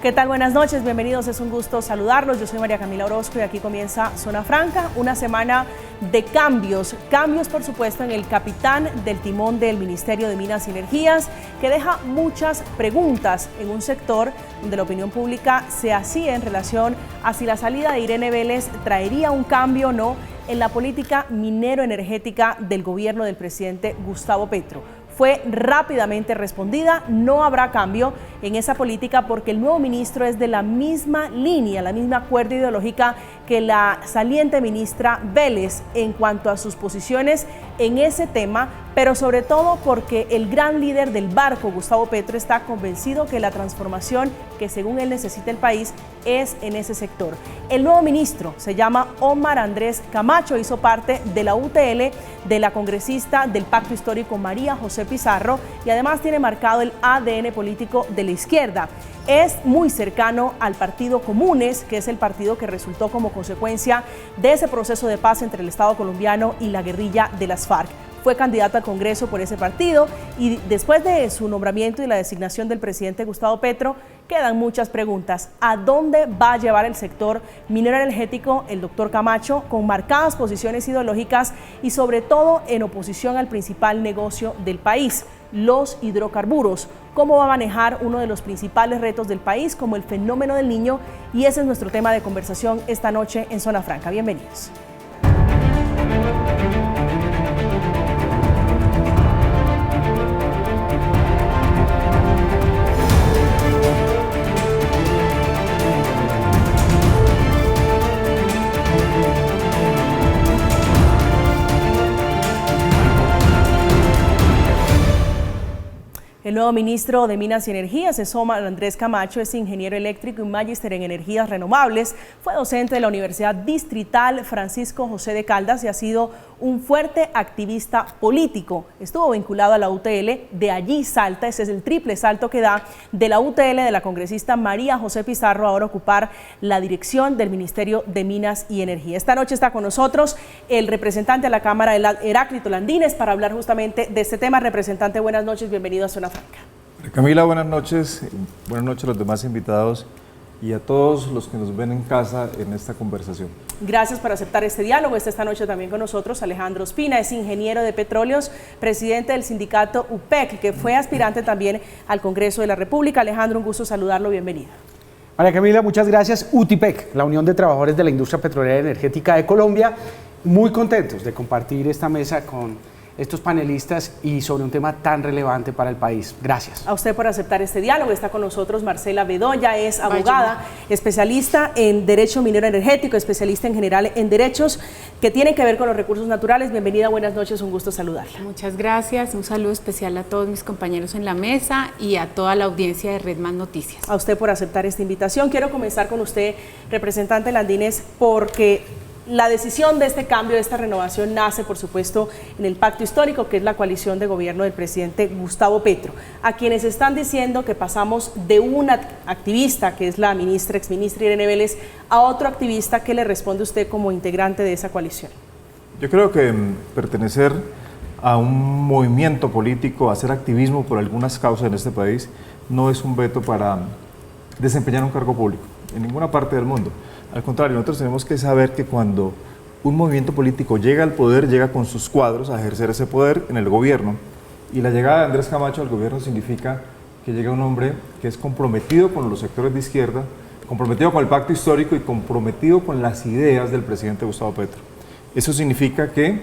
¿Qué tal? Buenas noches, bienvenidos, es un gusto saludarlos. Yo soy María Camila Orozco y aquí comienza Zona Franca, una semana de cambios por supuesto en el capitán del timón del Ministerio de Minas y Energías, que deja muchas preguntas en un sector donde la opinión pública se hacía en relación a si la salida de Irene Vélez traería un cambio o no en la política minero-energética del gobierno del presidente Gustavo Petro. Fue rápidamente respondida, no habrá cambio en esa política porque el nuevo ministro es de la misma línea, la misma cuerda ideológica que la saliente ministra Vélez en cuanto a sus posiciones en ese tema, pero sobre todo porque el gran líder del barco, Gustavo Petro, está convencido que la transformación que según él necesita el país es en ese sector. El nuevo ministro se llama Omar Andrés Camacho, hizo parte de la UTL de la congresista del Pacto Histórico María José Pizarro y además tiene marcado el ADN político de la izquierda. Es muy cercano al Partido Comunes, que es el partido que resultó como consecuencia de ese proceso de paz entre el Estado colombiano y la guerrilla de las FARC. Fue candidato al Congreso por ese partido y después de su nombramiento y la designación del presidente Gustavo Petro, quedan muchas preguntas. ¿A dónde va a llevar el sector minero energético el doctor Camacho, con marcadas posiciones ideológicas y sobre todo en oposición al principal negocio del país, los hidrocarburos? ¿Cómo va a manejar uno de los principales retos del país como el fenómeno del Niño? Y ese es nuestro tema de conversación esta noche en Zona Franca. Bienvenidos. El nuevo ministro de Minas y Energías es Omar Andrés Camacho, es ingeniero eléctrico y magíster en energías renovables, fue docente de la Universidad Distrital Francisco José de Caldas y ha sido un fuerte activista político. Estuvo vinculado a la UTL, de allí salta, ese es el triple salto que da de la UTL de la congresista María José Pizarro ahora ocupar la dirección del Ministerio de Minas y Energía. Esta noche está con nosotros el representante de la Cámara, Heráclito Landines, para hablar justamente de este tema. Representante, buenas noches, bienvenido a Zona Franca. Camila, buenas noches a los demás invitados y a todos los que nos ven en casa en esta conversación. Gracias por aceptar este diálogo. Esta noche también con nosotros Alejandro Ospina, es ingeniero de petróleos, presidente del sindicato UPEC, que fue aspirante también al Congreso de la República. Alejandro, un gusto saludarlo, bienvenido. María Camila, muchas gracias. UTIPEC, la Unión de Trabajadores de la Industria Petrolera y Energética de Colombia, muy contentos de compartir esta mesa con estos panelistas y sobre un tema tan relevante para el país. Gracias. A usted por aceptar este diálogo. Está con nosotros Marcela Bedoya, es abogada, especialista en Derecho Minero Energético, especialista en general en derechos que tienen que ver con los recursos naturales. Bienvenida, buenas noches, un gusto saludarla. Muchas gracias, un saludo especial a todos mis compañeros en la mesa y a toda la audiencia de Red Más Noticias. A usted por aceptar esta invitación. Quiero comenzar con usted, representante Landines, porque la decisión de este cambio, de esta renovación, nace, por supuesto, en el Pacto Histórico, que es la coalición de gobierno del presidente Gustavo Petro, a quienes están diciendo que pasamos de una activista, que es la exministra Irene Vélez, a otro activista. ¿Qué le responde usted como integrante de esa coalición? Yo creo que pertenecer a un movimiento político, hacer activismo por algunas causas en este país, no es un veto para desempeñar un cargo público en ninguna parte del mundo. Al contrario, nosotros tenemos que saber que cuando un movimiento político llega al poder, llega con sus cuadros a ejercer ese poder en el gobierno. Y la llegada de Andrés Camacho al gobierno significa que llega un hombre que es comprometido con los sectores de izquierda, comprometido con el Pacto Histórico y comprometido con las ideas del presidente Gustavo Petro. Eso significa que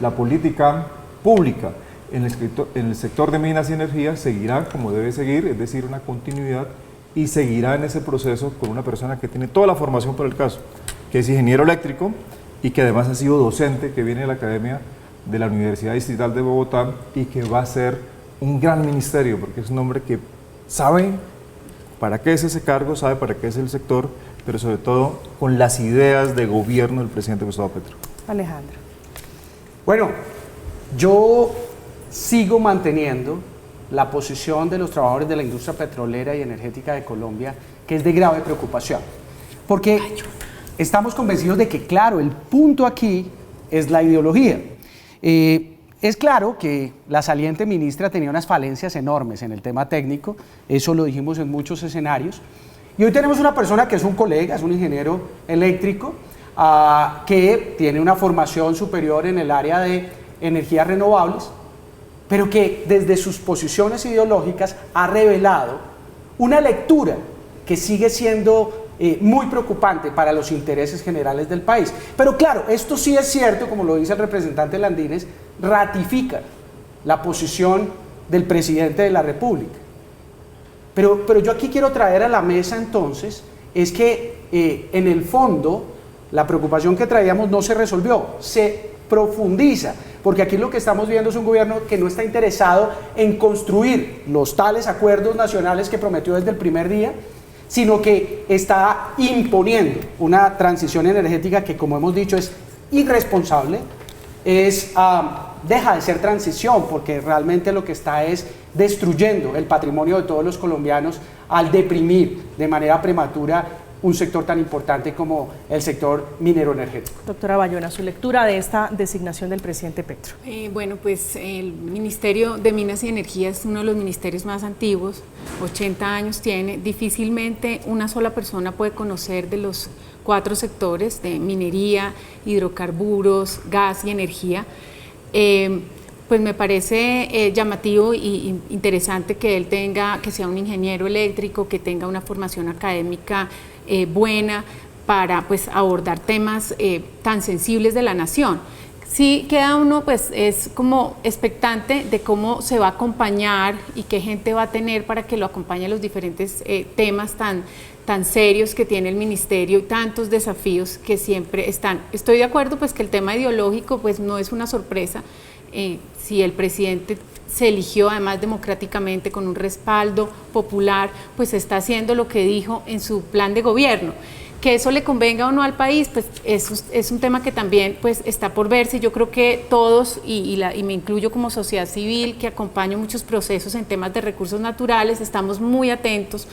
la política pública en el sector de minas y energía seguirá como debe seguir, es decir, una continuidad, y seguirá en ese proceso con una persona que tiene toda la formación para el caso, que es ingeniero eléctrico y que además ha sido docente, que viene de la Academia de la Universidad Distrital de Bogotá y que va a ser un gran ministerio, porque es un hombre que sabe para qué es ese cargo, sabe para qué es el sector, pero sobre todo con las ideas de gobierno del presidente Gustavo Petro. Alejandro. Bueno, yo sigo manteniendo la posición de los trabajadores de la industria petrolera y energética de Colombia, que es de grave preocupación, porque estamos convencidos de que, claro, el punto aquí es la ideología. Es claro que la saliente ministra tenía unas falencias enormes en el tema técnico, eso lo dijimos en muchos escenarios, Y hoy tenemos una persona que es un colega, es un ingeniero eléctrico, que tiene una formación superior en el área de energías renovables, pero que desde sus posiciones ideológicas ha revelado una lectura que sigue siendo muy preocupante para los intereses generales del país. Pero claro, esto sí es cierto, como lo dice el representante Landines, ratifica la posición del presidente de la República. Pero yo aquí quiero traer a la mesa entonces, es que en el fondo la preocupación que traíamos no se resolvió, se profundiza, porque aquí lo que estamos viendo es un gobierno que no está interesado en construir los tales acuerdos nacionales que prometió desde el primer día, sino que está imponiendo una transición energética que, como hemos dicho, es irresponsable, deja de ser transición, porque realmente lo que está es destruyendo el patrimonio de todos los colombianos al deprimir de manera prematura un sector tan importante como el sector minero energético. Doctora Bayona, su lectura de esta designación del presidente Petro. Bueno, pues el Ministerio de Minas y Energía es uno de los ministerios más antiguos, 80 años tiene, difícilmente una sola persona puede conocer de los 4 sectores de minería, hidrocarburos, gas y energía. Pues me parece llamativo e interesante que él que sea un ingeniero eléctrico, que tenga una formación académica buena para pues abordar temas tan sensibles de la nación. Sí queda uno pues es como expectante de cómo se va a acompañar y qué gente va a tener para que lo acompañe en los diferentes temas tan serios que tiene el ministerio y tantos desafíos que siempre están. Estoy de acuerdo pues que el tema ideológico pues no es una sorpresa. Si el presidente se eligió además democráticamente con un respaldo popular, pues está haciendo lo que dijo en su plan de gobierno. Que eso le convenga o no al país, pues es un tema que también pues está por verse. Yo creo que todos, y me incluyo como sociedad civil, que acompaño muchos procesos en temas de recursos naturales, estamos muy atentos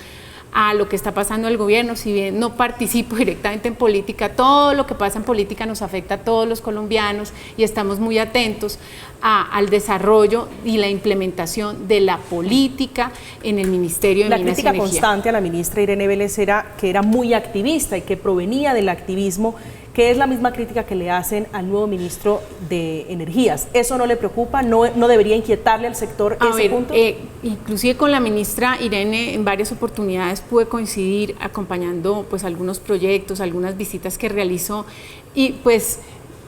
a lo que está pasando en el gobierno. Si bien no participo directamente en política, todo lo que pasa en política nos afecta a todos los colombianos y estamos muy atentos al desarrollo y la implementación de la política en el Ministerio de Minas y Energía. La crítica constante a la ministra Irene Vélez era que era muy activista y que provenía del activismo, que es la misma crítica que le hacen al nuevo ministro de Energías. ¿Eso no le preocupa? ¿No debería inquietarle al sector ese punto? Inclusive con la ministra Irene en varias oportunidades pude coincidir acompañando pues algunos proyectos, algunas visitas que realizó y pues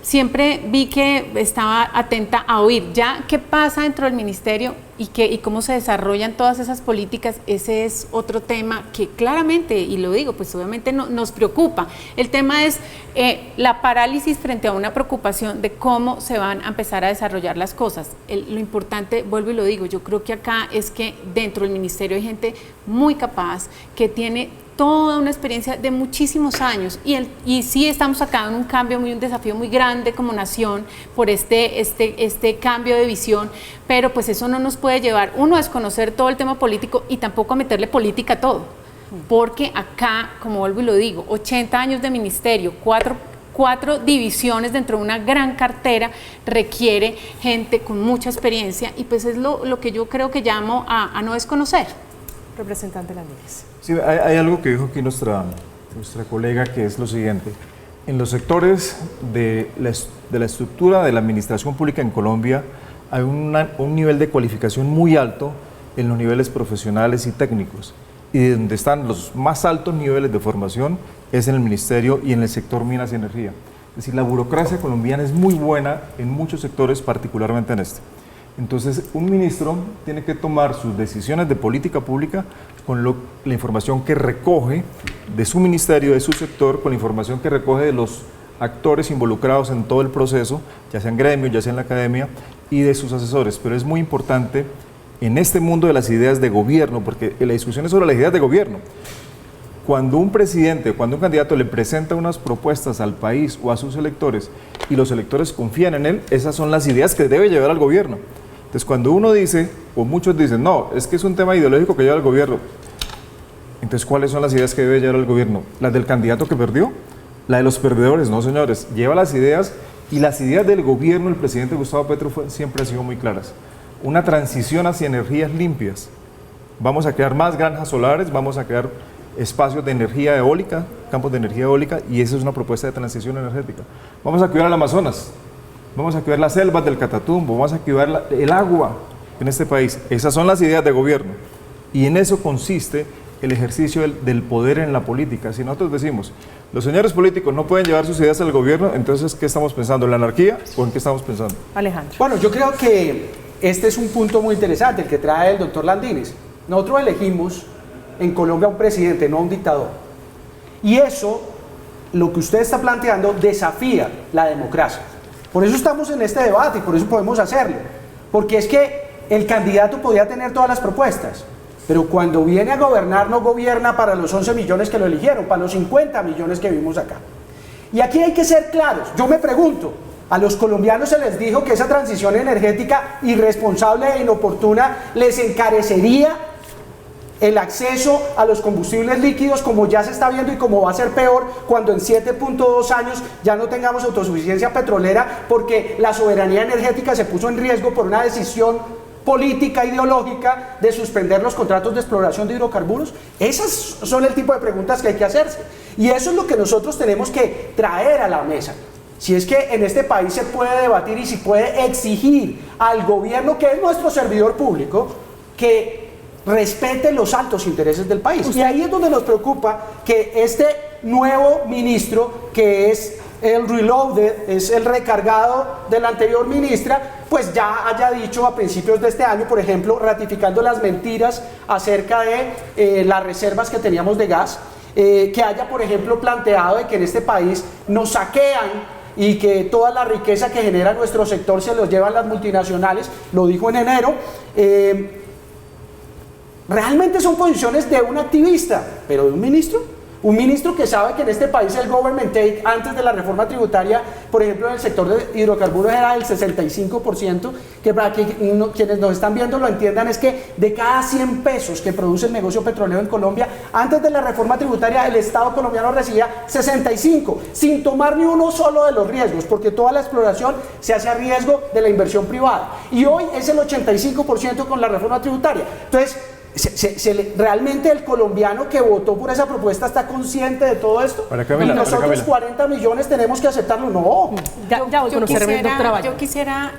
siempre vi que estaba atenta a oír ya qué pasa dentro del ministerio y cómo se desarrollan todas esas políticas. Ese es otro tema que claramente, y lo digo, pues obviamente nos preocupa. El tema es la parálisis frente a una preocupación de cómo se van a empezar a desarrollar las cosas. Lo importante, vuelvo y lo digo, yo creo que acá es que dentro del ministerio hay gente muy capaz, que tiene toda una experiencia de muchísimos años y sí estamos acá en un cambio, un desafío muy grande como nación por este cambio de visión, pero pues eso no nos puede llevar, uno, a desconocer todo el tema político y tampoco a meterle política a todo, porque acá, como vuelvo y lo digo, 80 años de ministerio, cuatro divisiones dentro de una gran cartera, requiere gente con mucha experiencia y pues es lo que yo creo que llamo a no desconocer. Representante Landines. Sí, hay algo que dijo aquí nuestra colega, que es lo siguiente. En los sectores de la estructura de la administración pública en Colombia hay un nivel de cualificación muy alto en los niveles profesionales y técnicos. Y donde están los más altos niveles de formación es en el ministerio y en el sector minas y energía. Es decir, la burocracia colombiana es muy buena en muchos sectores, particularmente en este. Entonces, un ministro tiene que tomar sus decisiones de política pública con la información que recoge de su ministerio, de su sector, con la información que recoge de los actores involucrados en todo el proceso, ya sea en gremios, ya sea en la academia, y de sus asesores. Pero es muy importante en este mundo de las ideas de gobierno, porque la discusión es sobre las ideas de gobierno. Cuando un presidente, cuando un candidato le presenta unas propuestas al país o a sus electores y los electores confían en él, esas son las ideas que debe llevar al gobierno. Entonces, cuando uno dice, o muchos dicen, no, es que es un tema ideológico que lleva al gobierno, entonces, ¿cuáles son las ideas que debe llevar al gobierno? ¿Las del candidato que perdió? ¿La de los perdedores? No, señores, lleva las ideas, y las ideas del gobierno del presidente Gustavo Petro siempre han sido muy claras. Una transición hacia energías limpias. Vamos a crear más granjas solares, vamos a crear espacios de energía eólica, campos de energía eólica, y esa es una propuesta de transición energética. Vamos a cuidar el Amazonas, vamos a cuidar las selvas del Catatumbo, vamos a cuidar el agua en este país. Esas son las ideas de gobierno, y en eso consiste el ejercicio del poder en la política. Si nosotros decimos, los señores políticos no pueden llevar sus ideas al gobierno, entonces, ¿qué estamos pensando? ¿En la anarquía o en qué estamos pensando? Alejandro. Bueno, yo creo que este es un punto muy interesante, el que trae el doctor Landines. Nosotros elegimos en Colombia un presidente, no un dictador. Y eso, lo que usted está planteando, desafía la democracia. Por eso estamos en este debate y por eso podemos hacerlo. Porque es que el candidato podía tener todas las propuestas, pero cuando viene a gobernar, no gobierna para los 11 millones que lo eligieron, para los 50 millones que vimos acá. Y aquí hay que ser claros. Yo me pregunto, a los colombianos se les dijo que esa transición energética irresponsable e inoportuna les encarecería el acceso a los combustibles líquidos, como ya se está viendo y como va a ser peor cuando en 7.2 años ya no tengamos autosuficiencia petrolera, porque la soberanía energética se puso en riesgo por una decisión política, ideológica, de suspender los contratos de exploración de hidrocarburos. Esas son el tipo de preguntas que hay que hacerse. Y eso es lo que nosotros tenemos que traer a la mesa. Si es que en este país se puede debatir y se puede exigir al gobierno, que es nuestro servidor público, que respete los altos intereses del país. Y ahí es donde nos preocupa que este nuevo ministro, que es el reloaded, es el recargado de la anterior ministra, pues ya haya dicho a principios de este año, por ejemplo, ratificando las mentiras acerca de las reservas que teníamos de gas, que haya, por ejemplo, planteado de que en este país nos saquean y que toda la riqueza que genera nuestro sector se los llevan las multinacionales, lo dijo en enero. Realmente son posiciones de un activista, pero de un ministro que sabe que en este país el government take antes de la reforma tributaria, por ejemplo en el sector de hidrocarburos era del 65%, que para que quienes nos están viendo lo entiendan, es que de cada 100 pesos que produce el negocio petrolero en Colombia, antes de la reforma tributaria el Estado colombiano recibía 65, sin tomar ni uno solo de los riesgos, porque toda la exploración se hace a riesgo de la inversión privada, y hoy es el 85% con la reforma tributaria. Entonces, ¿realmente el colombiano que votó por esa propuesta está consciente de todo esto? Camila, y nosotros 40 millones tenemos que aceptarlo. No. Yo quisiera,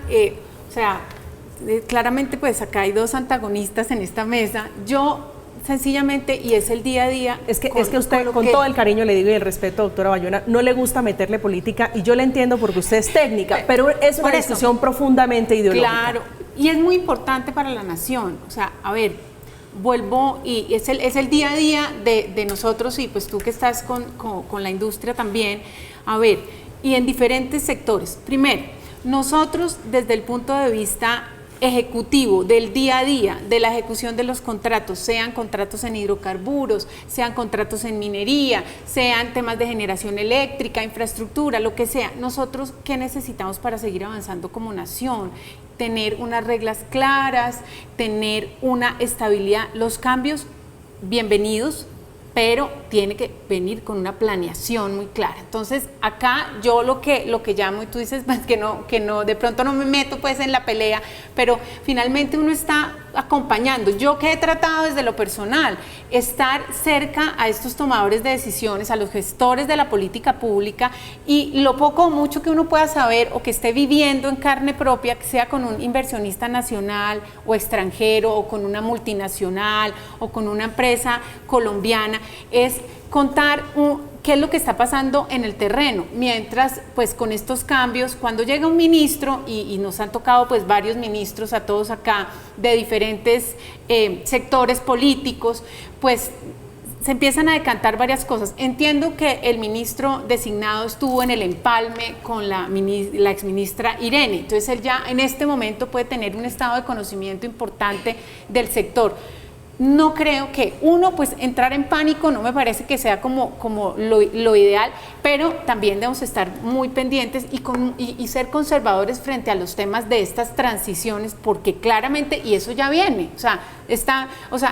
claramente pues acá hay dos antagonistas en esta mesa. Yo sencillamente, y es el día a día. Es que usted, con todo el cariño le digo y el respeto, doctora Bayona, no le gusta meterle política, y yo le entiendo porque usted es técnica, pero es una discusión profundamente ideológica. Claro, y es muy importante para la nación. O sea, a ver, vuelvo, y es el día a día de nosotros, y pues tú que estás con la industria también, a ver, y en diferentes sectores. Primero, nosotros desde el punto de vista ejecutivo, del día a día, de la ejecución de los contratos, sean contratos en hidrocarburos, sean contratos en minería, sean temas de generación eléctrica, infraestructura, lo que sea, nosotros, ¿qué necesitamos para seguir avanzando como nación? Tener unas reglas claras, tener una estabilidad. Los cambios, bienvenidos, pero tiene que venir con una planeación muy clara. Entonces, acá yo lo que llamo, y tú dices pues, que no, de pronto no me meto pues en la pelea, pero finalmente uno está acompañando. Yo que he tratado desde lo personal, estar cerca a estos tomadores de decisiones, a los gestores de la política pública, y lo poco o mucho que uno pueda saber o que esté viviendo en carne propia, que sea con un inversionista nacional o extranjero, o con una multinacional, o con una empresa colombiana, es contar qué es lo que está pasando en el terreno, mientras pues con estos cambios, cuando llega un ministro, y nos han tocado pues varios ministros a todos acá, de diferentes sectores políticos, pues se empiezan a decantar varias cosas. Entiendo que el ministro designado estuvo en el empalme con la exministra Irene, entonces él ya en este momento puede tener un estado de conocimiento importante del sector. No creo que pues entrar en pánico no me parece que sea como lo ideal, pero también debemos estar muy pendientes y ser conservadores frente a los temas de estas transiciones, porque claramente, y eso ya viene, o sea,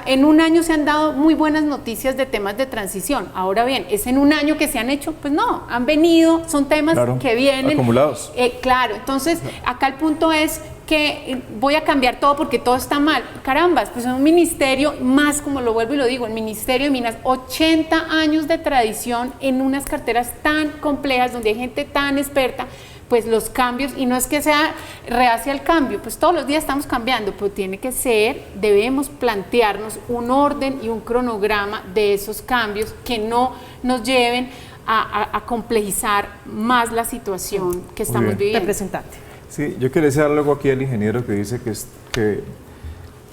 en un año se han dado muy buenas noticias de temas de transición. Ahora bien, ¿es en un año que se han hecho? Pues no, han venido, son temas que vienen acumulados. Claro, entonces acá el punto es que voy a cambiar todo porque todo está mal. Carambas, pues es un ministerio, más como lo vuelvo y lo digo, el Ministerio de Minas, 80 años de tradición en unas carteras tan complejas, donde hay gente tan experta, pues los cambios, y no es que sea reacia al cambio, pues todos los días estamos cambiando, pero tiene que ser, debemos plantearnos un orden y un cronograma de esos cambios que no nos lleven a complejizar más la situación que estamos viviendo. Representante. Sí, yo quería decir algo aquí al ingeniero que dice que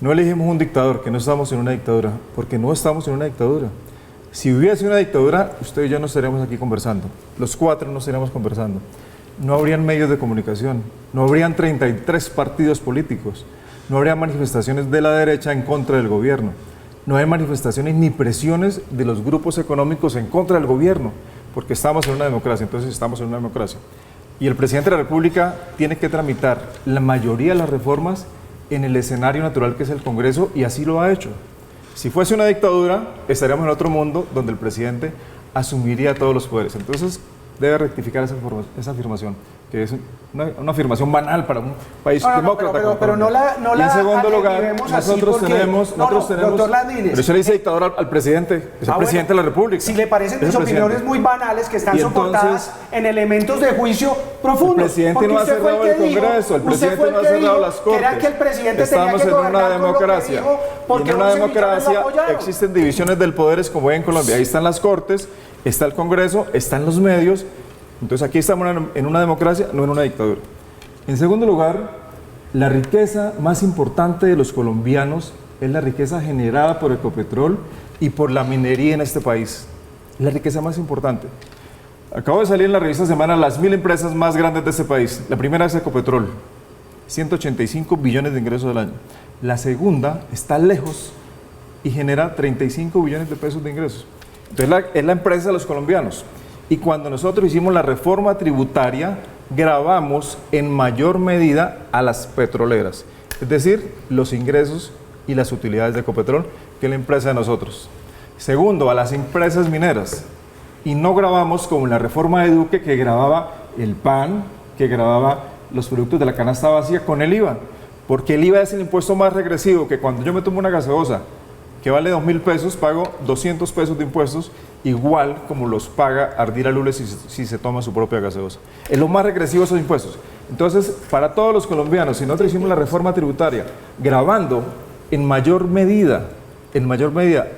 no elegimos un dictador, que no estamos en una dictadura, porque no estamos en una dictadura. Si hubiese una dictadura, usted y yo no estaríamos aquí conversando, los cuatro no estaríamos conversando. No habrían medios de comunicación, no habrían 33 partidos políticos, no habría manifestaciones de la derecha en contra del gobierno, no hay manifestaciones ni presiones de los grupos económicos en contra del gobierno, porque estamos en una democracia, entonces estamos en una democracia. Y el presidente de la República tiene que tramitar la mayoría de las reformas en el escenario natural que es el Congreso, y así lo ha hecho. Si fuese una dictadura, estaríamos en otro mundo donde el presidente asumiría todos los poderes. Entonces, debe rectificar esa afirmación, que es una afirmación banal para un país demócrata. Pero no la y en segundo lugar, nosotros tenemos, doctor Landines, pero eso le dice dictador al presidente, es el presidente de la República. Si le parecen mis opiniones muy banales que están soportadas en elementos de juicio profundo. El presidente no ha cerrado el Congreso, el presidente no ha cerrado las Cortes. Era que el presidente estamos tenía que en una democracia. Y en una democracia existen divisiones del poder como hay en Colombia. Ahí están las Cortes, está el Congreso, están los medios. Entonces aquí estamos en una democracia, no en una dictadura. En segundo lugar, la riqueza más importante de los colombianos es la riqueza generada por Ecopetrol y por la minería en este país. Es la riqueza más importante. Acabo de salir en la revista Semana las 1000 empresas más grandes de este país. La primera es Ecopetrol, 185 billones de ingresos al año. La segunda está lejos y genera 35 billones de pesos de ingresos. Entonces es la empresa de los colombianos. Y cuando nosotros hicimos la reforma tributaria, gravamos en mayor medida a las petroleras, es decir, los ingresos y las utilidades de Ecopetrol, que es la empresa de nosotros. Segundo, a las empresas mineras. Y no gravamos como en la reforma de Duque, que gravaba el pan, que gravaba los productos de la canasta básica con el IVA, porque el IVA es el impuesto más regresivo, que cuando yo me tomo una gaseosa que vale 2.000 pesos, pago 200 pesos de impuestos, igual como los paga Ardila Lule si se toma su propia gaseosa. Es lo más regresivo esos impuestos. Entonces, para todos los colombianos, si nosotros hicimos la reforma tributaria, gravando en mayor medida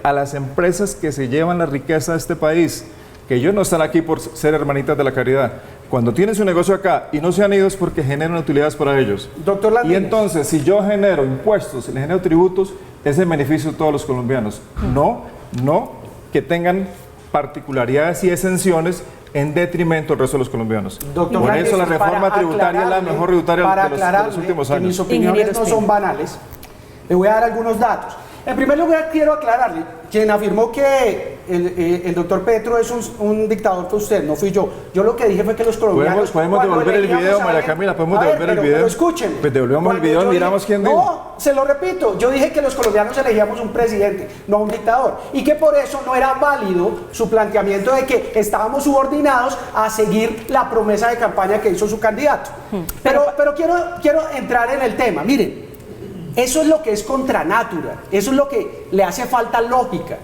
a las empresas que se llevan la riqueza de este país, que ellos no están aquí por ser hermanitas de la caridad. Cuando tienen su negocio acá y no se han ido es porque generan utilidades para ellos. Doctor Landines. Y entonces, si yo genero impuestos, le genero tributos, es en beneficio de todos los colombianos. No que tengan particularidades y exenciones en detrimento del resto de los colombianos. Doctor Por Landines, eso la reforma tributaria es la mejor tributaria de los últimos años. Mis opiniones no son banales. Le voy a dar algunos datos. En primer lugar, quiero aclararle, quien afirmó que el doctor Petro es un dictador fue usted, no fui yo. Yo lo que dije fue que los colombianos... ¿Podemos devolver el video, María Camila? ¿Podemos devolver el video? Pero escuchen. Pues devolvemos el video y miramos quién dijo. No, se lo repito, yo dije que los colombianos elegíamos un presidente, no un dictador. Y que por eso no era válido su planteamiento de que estábamos subordinados a seguir la promesa de campaña que hizo su candidato. Pero quiero entrar en el tema. Miren. Eso es lo que es contra natura, eso es lo que le hace falta lógica.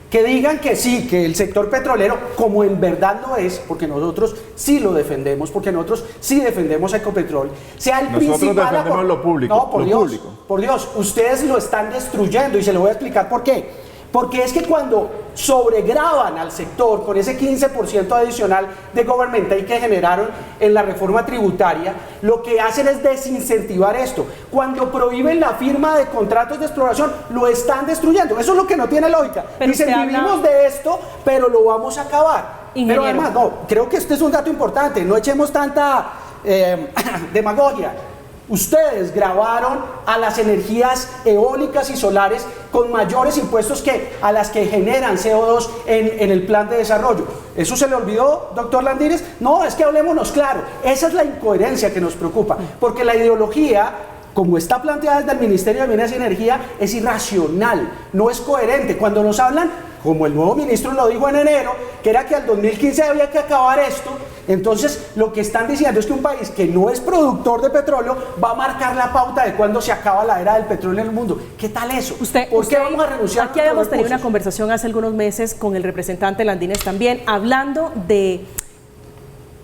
Que digan que sí, que el sector petrolero, como en verdad lo es, porque nosotros sí lo defendemos, porque nosotros sí defendemos a Ecopetrol, sea el principal... Nosotros defendemos lo público. No, por Dios, ustedes lo están destruyendo y se lo voy a explicar por qué. Porque es que cuando sobregravan al sector con ese 15% adicional de governmental que generaron en la reforma tributaria, lo que hacen es desincentivar esto. Cuando prohíben la firma de contratos de exploración, lo están destruyendo. Eso es lo que no tiene lógica. Dicen, vivimos de esto, pero lo vamos a acabar. Ingeniero. Pero además, no, creo que este es un dato importante. No echemos tanta demagogia. Ustedes gravaron a las energías eólicas y solares con mayores impuestos que a las que generan CO2 en el plan de desarrollo. ¿Eso se le olvidó, doctor Landines? No, es que hablémonos claro. Esa es la incoherencia que nos preocupa, porque la ideología, como está planteada desde el Ministerio de Minas y Energía, es irracional, no es coherente. Cuando nos hablan como el nuevo ministro lo dijo en enero, que era que al 2015 había que acabar esto. Entonces, lo que están diciendo es que un país que no es productor de petróleo va a marcar la pauta de cuándo se acaba la era del petróleo en el mundo. ¿Qué tal eso? ¿Por qué vamos a renunciar? Aquí habíamos tenido una conversación hace algunos meses con el representante Landines también, hablando de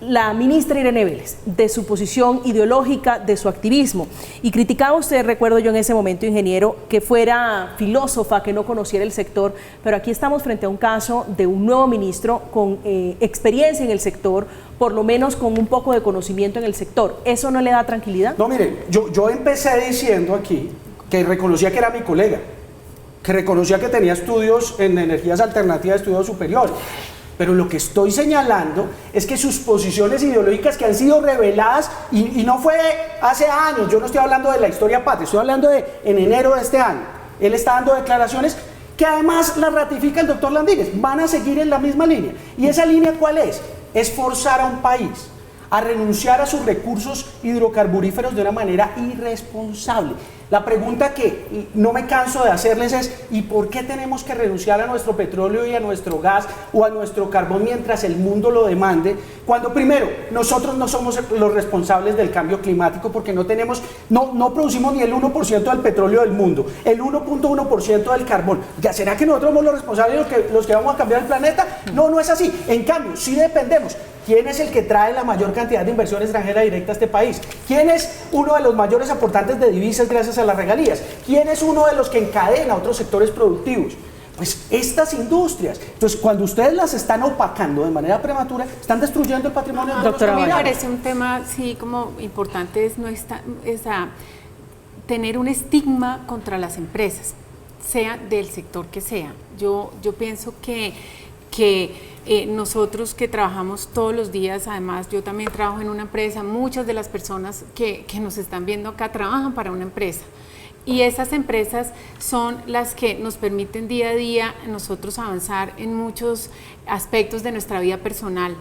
la ministra Irene Vélez, de su posición ideológica, de su activismo, y criticaba usted, recuerdo yo en ese momento, ingeniero, que fuera filósofa, que no conociera el sector, pero aquí estamos frente a un caso de un nuevo ministro con experiencia en el sector, por lo menos con un poco de conocimiento en el sector. ¿Eso no le da tranquilidad? No, mire, yo empecé diciendo aquí que reconocía que era mi colega, que reconocía que tenía estudios en energías alternativas, estudios superiores. Pero lo que estoy señalando es que sus posiciones ideológicas que han sido reveladas, y no fue hace años, yo no estoy hablando de la historia patria, estoy hablando de en enero de este año, él está dando declaraciones que además las ratifica el doctor Landines, van a seguir en la misma línea. ¿Y esa línea cuál es? Es forzar a un país a renunciar a sus recursos hidrocarburíferos de una manera irresponsable. La pregunta que no me canso de hacerles es: ¿y por qué tenemos que renunciar a nuestro petróleo y a nuestro gas o a nuestro carbón mientras el mundo lo demande? Cuando primero, nosotros no somos los responsables del cambio climático porque no producimos ni el 1% del petróleo del mundo, el 1.1% del carbón. ¿Ya será que nosotros somos los responsables los que vamos a cambiar el planeta? No, no es así. En cambio, sí dependemos. ¿Quién es el que trae la mayor cantidad de inversión extranjera directa a este país? ¿Quién es uno de los mayores aportantes de divisas gracias a las regalías? ¿Quién es uno de los que encadena otros sectores productivos? Pues estas industrias. Entonces, cuando ustedes las están opacando de manera prematura, están destruyendo el patrimonio de doctora. A mí me parece un tema, sí, como importante es tener un estigma contra las empresas, sea del sector que sea. Yo pienso que nosotros que trabajamos todos los días, además yo también trabajo en una empresa, muchas de las personas que nos están viendo acá trabajan para una empresa, y esas empresas son las que nos permiten día a día nosotros avanzar en muchos aspectos de nuestra vida personal.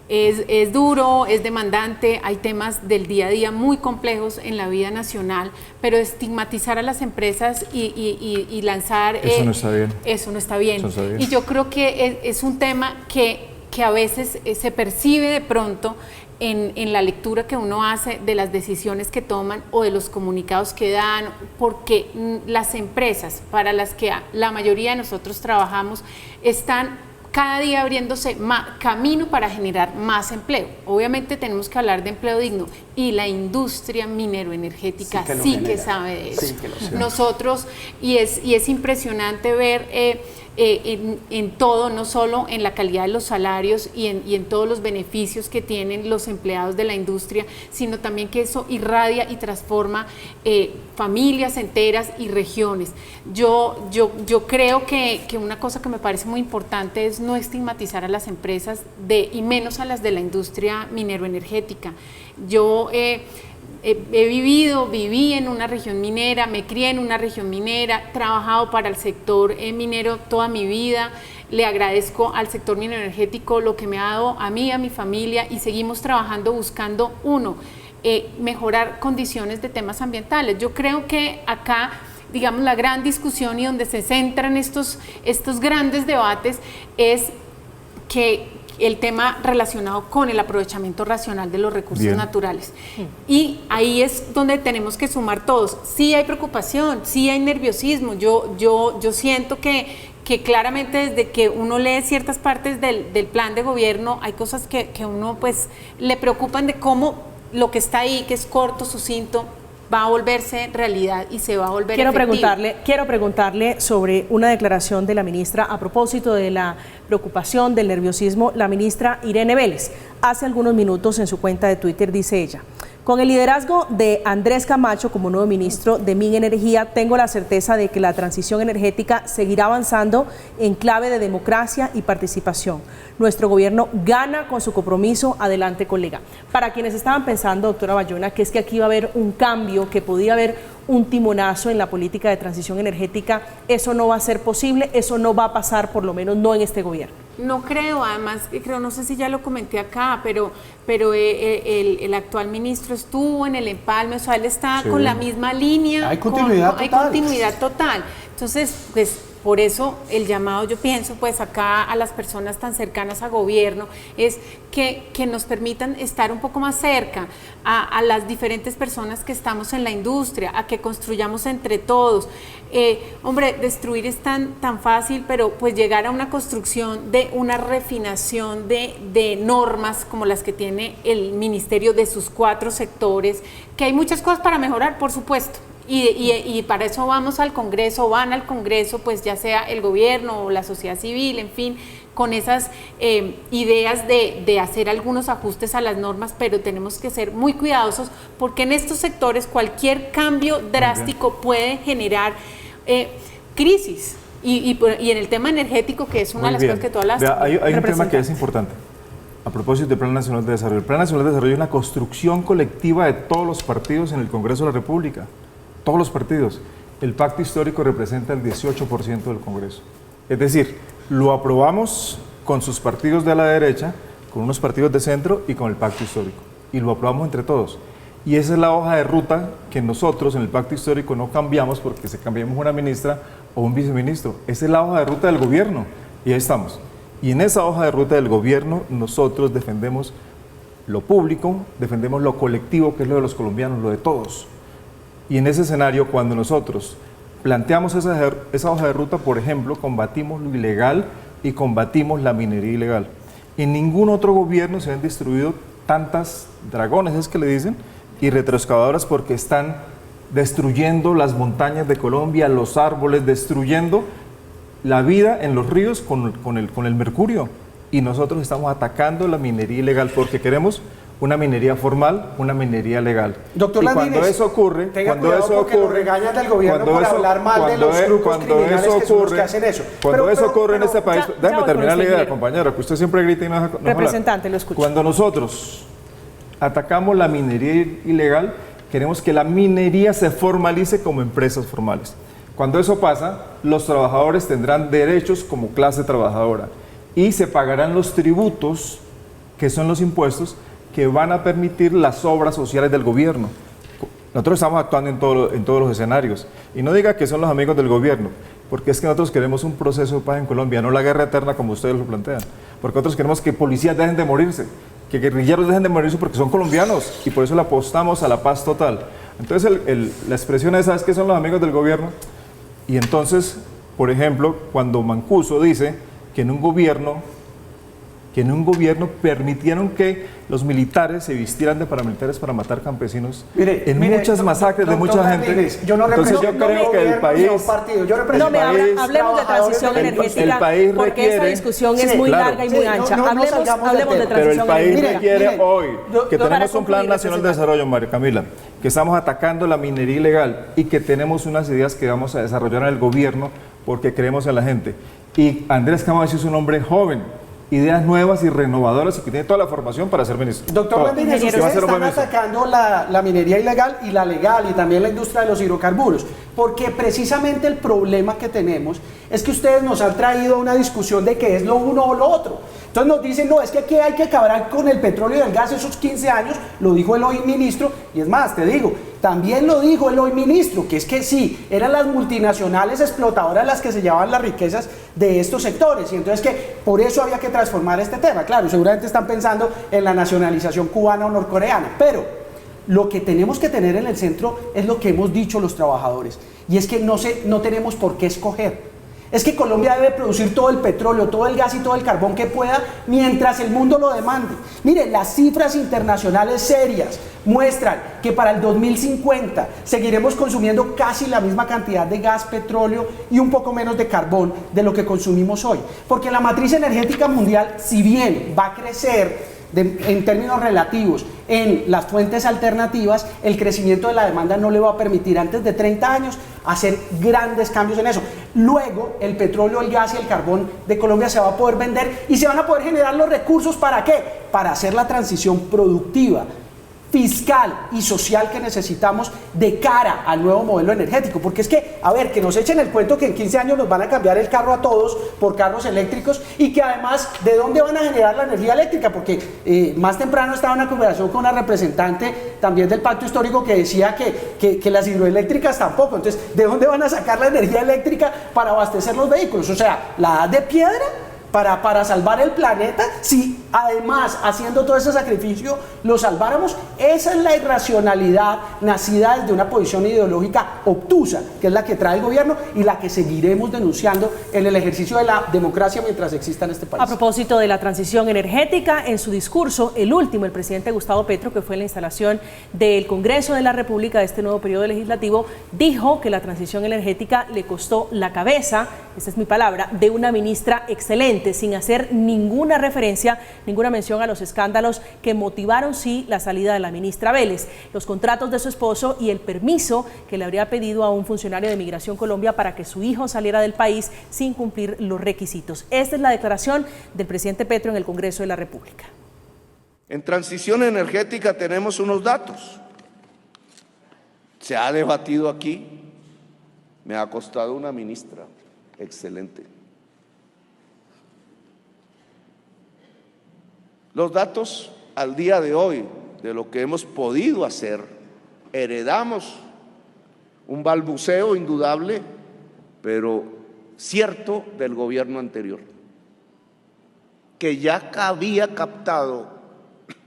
Es duro, es demandante, hay temas del día a día muy complejos en la vida nacional, pero estigmatizar a las empresas y lanzar... Eso no está bien. Eso no está bien. Y yo creo que es un tema que a veces se percibe de pronto en la lectura que uno hace de las decisiones que toman o de los comunicados que dan, porque las empresas para las que la mayoría de nosotros trabajamos están cada día abriéndose camino para generar más empleo. Obviamente tenemos que hablar de empleo digno, y la industria mineroenergética sí que sabe de eso. Sí, nosotros, y es impresionante ver en todo, no solo en la calidad de los salarios y en todos los beneficios que tienen los empleados de la industria, sino también que eso irradia y transforma familias enteras y regiones. Yo creo que una cosa que me parece muy importante es no estigmatizar a las empresas y menos a las de la industria mineroenergética. Yo viví en una región minera, me crié en una región minera, trabajado para el sector minero toda mi vida. Le agradezco al sector mineroenergético lo que me ha dado a mí, a mi familia, y seguimos trabajando buscando, mejorar condiciones de temas ambientales. Yo creo que acá, digamos, la gran discusión y donde se centran estos grandes debates es que el tema relacionado con el aprovechamiento racional de los recursos naturales. Y ahí es donde tenemos que sumar todos. Sí hay preocupación, sí hay nerviosismo. Yo siento que claramente desde que uno lee ciertas partes del plan de gobierno, hay cosas que uno pues le preocupan de cómo lo que está ahí, que es corto, sucinto, va a volverse realidad y se va a volver efectivo. Quiero preguntarle sobre una declaración de la ministra a propósito de la preocupación, del nerviosismo. La ministra Irene Vélez, hace algunos minutos en su cuenta de Twitter, dice ella: con el liderazgo de Andrés Camacho como nuevo ministro de Minenergía, tengo la certeza de que la transición energética seguirá avanzando en clave de democracia y participación. Nuestro gobierno gana con su compromiso. Adelante, colega. Para quienes estaban pensando, doctora Bayona, que es que aquí iba a haber un cambio, que podía haber un timonazo en la política de transición energética, eso no va a ser posible, eso no va a pasar, por lo menos no en este gobierno. No creo, además, no sé si ya lo comenté acá, pero el actual ministro estuvo en el empalme, o sea, él está con la misma línea. Hay continuidad total. Hay continuidad total. Entonces, pues, Por eso el llamado, yo pienso, pues acá a las personas tan cercanas a gobierno, es que nos permitan estar un poco más cerca a las diferentes personas que estamos en la industria, a que construyamos entre todos. Hombre, destruir es tan fácil, pero pues llegar a una construcción de una refinación de normas como las que tiene el ministerio de sus 4 sectores, que hay muchas cosas para mejorar, por supuesto. Y para eso vamos al Congreso, van al Congreso, pues ya sea el gobierno o la sociedad civil, en fin, con esas ideas de hacer algunos ajustes a las normas, pero tenemos que ser muy cuidadosos porque en estos sectores cualquier cambio drástico puede generar crisis. Y en el tema energético, que es una de las cosas que todas las... Hay un tema que es importante. A propósito del Plan Nacional de Desarrollo. El Plan Nacional de Desarrollo es una construcción colectiva de todos los partidos en el Congreso de la República. Todos los partidos. El pacto histórico representa el 18% del Congreso. Es decir, lo aprobamos con sus partidos de la derecha, con unos partidos de centro y con el pacto histórico. Y lo aprobamos entre todos. Y esa es la hoja de ruta que nosotros en el pacto histórico no cambiamos porque se cambiamos una ministra o un viceministro. Esa es la hoja de ruta del gobierno. Y ahí estamos. Y en esa hoja de ruta del gobierno nosotros defendemos lo público, defendemos lo colectivo, que es lo de los colombianos, lo de todos. Y en ese escenario, cuando nosotros planteamos esa hoja de ruta, por ejemplo, combatimos lo ilegal y combatimos la minería ilegal. En ningún otro gobierno se han destruido tantas dragones, es que le dicen, y retroexcavadoras, porque están destruyendo las montañas de Colombia, los árboles, destruyendo la vida en los ríos con el mercurio. Y nosotros estamos atacando la minería ilegal porque queremos una minería formal, una minería legal. Doctor Landines, cuando eso ocurre, lo regañan del gobierno por hablar mal de los grupos criminales que son los que hacen eso. Cuando eso ocurre en este país, déjame terminar la idea, compañero, que usted siempre grita y no deja representante, lo escucho. Cuando nosotros atacamos la minería ilegal, queremos que la minería se formalice como empresas formales. Cuando eso pasa, los trabajadores tendrán derechos como clase trabajadora y se pagarán los tributos, que son los impuestos, que van a permitir las obras sociales del gobierno. Nosotros estamos actuando en todos los escenarios. Y no diga que son los amigos del gobierno, porque es que nosotros queremos un proceso de paz en Colombia, no la guerra eterna como ustedes lo plantean. Porque nosotros queremos que policías dejen de morirse, que guerrilleros dejen de morirse porque son colombianos, y por eso le apostamos a la paz total. Entonces la expresión esa es que son los amigos del gobierno. Y entonces, por ejemplo, cuando Mancuso dice que en un gobierno permitieron que los militares se vistieran de paramilitares para matar campesinos muchas masacres de mucha gente. Entonces yo creo que el país... hablemos de transición energética, porque esa discusión es muy larga y muy ancha. Hablemos de transición energética. Pero el país requiere hoy que tenemos un Plan Nacional de Desarrollo, María Camila, que estamos atacando la minería ilegal y que tenemos unas ideas que vamos a desarrollar en el gobierno porque creemos en la gente. Y Andrés Camacho es un hombre joven, ideas nuevas y renovadoras y que tiene toda la formación para ser ministro. Doctor Landines, ustedes están atacando la minería ilegal y la legal y también la industria de los hidrocarburos, porque precisamente el problema que tenemos es que ustedes nos han traído una discusión de qué es lo uno o lo otro. Entonces nos dicen, no, es que aquí hay que acabar con el petróleo y el gas esos 15 años, lo dijo el hoy ministro, y es más, te digo, también lo dijo el hoy ministro, que es que sí, eran las multinacionales explotadoras las que se llevaban las riquezas de estos sectores, y entonces que por eso había que transformar este tema. Claro, seguramente están pensando en la nacionalización cubana o norcoreana, pero lo que tenemos que tener en el centro es lo que hemos dicho los trabajadores, y es que no tenemos por qué escoger. Es que Colombia debe producir todo el petróleo, todo el gas y todo el carbón que pueda mientras el mundo lo demande. Mire, las cifras internacionales serias muestran que para el 2050 seguiremos consumiendo casi la misma cantidad de gas, petróleo y un poco menos de carbón de lo que consumimos hoy. Porque la matriz energética mundial, si bien va a crecer en términos relativos en las fuentes alternativas, el crecimiento de la demanda no le va a permitir antes de 30 años hacer grandes cambios en eso. Luego el petróleo, el gas y el carbón de Colombia se va a poder vender y se van a poder generar los recursos. ¿Para qué? Para hacer la transición productiva. fiscal y social que necesitamos de cara al nuevo modelo energético, porque es que, a ver, que nos echen el cuento que en 15 años nos van a cambiar el carro a todos por carros eléctricos y que además, ¿de dónde van a generar la energía eléctrica? Porque más temprano estaba en una conversación con una representante también del Pacto Histórico que decía que las hidroeléctricas tampoco, entonces, ¿de dónde van a sacar la energía eléctrica para abastecer los vehículos? O sea, ¿la edad de piedra? Para salvar el planeta, si además haciendo todo ese sacrificio lo salváramos. Esa es la irracionalidad nacida desde una posición ideológica obtusa, que es la que trae el gobierno y la que seguiremos denunciando en el ejercicio de la democracia mientras exista en este país. A propósito de la transición energética, en su discurso, el último, el presidente Gustavo Petro, que fue en la instalación del Congreso de la República de este nuevo periodo legislativo, dijo que la transición energética le costó la cabeza, esa es mi palabra, de una ministra excelente, sin hacer ninguna referencia, ninguna mención a los escándalos que motivaron, sí, la salida de la ministra Vélez, los contratos de su esposo y el permiso que le habría pedido a un funcionario de Migración Colombia para que su hijo saliera del país sin cumplir los requisitos. Esta es la declaración del presidente Petro en el Congreso de la República. En transición energética tenemos unos datos. Se ha debatido aquí. Me ha costado una ministra excelente. Los datos al día de hoy de lo que hemos podido hacer, heredamos un balbuceo indudable, pero cierto del gobierno anterior, que ya había captado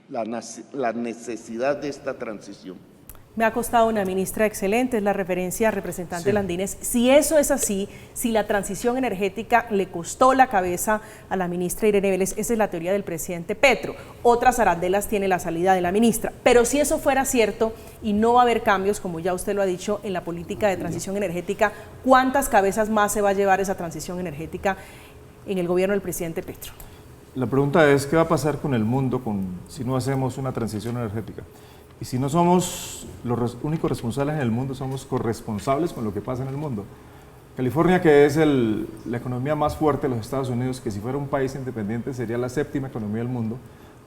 la necesidad de esta transición. Me ha costado una ministra excelente, es la referencia, representante Landines. Si eso es así, si la transición energética le costó la cabeza a la ministra Irene Vélez, esa es la teoría del presidente Petro. Otras arandelas tiene la salida de la ministra. Pero si eso fuera cierto y no va a haber cambios, como ya usted lo ha dicho, en la política de transición energética, ¿cuántas cabezas más se va a llevar esa transición energética en el gobierno del presidente Petro? La pregunta es, ¿qué va a pasar con el mundo si no hacemos una transición energética? Y si no somos los únicos responsables en el mundo, somos corresponsables con lo que pasa en el mundo. California, que es la economía más fuerte de los Estados Unidos, que si fuera un país independiente sería la séptima economía del mundo,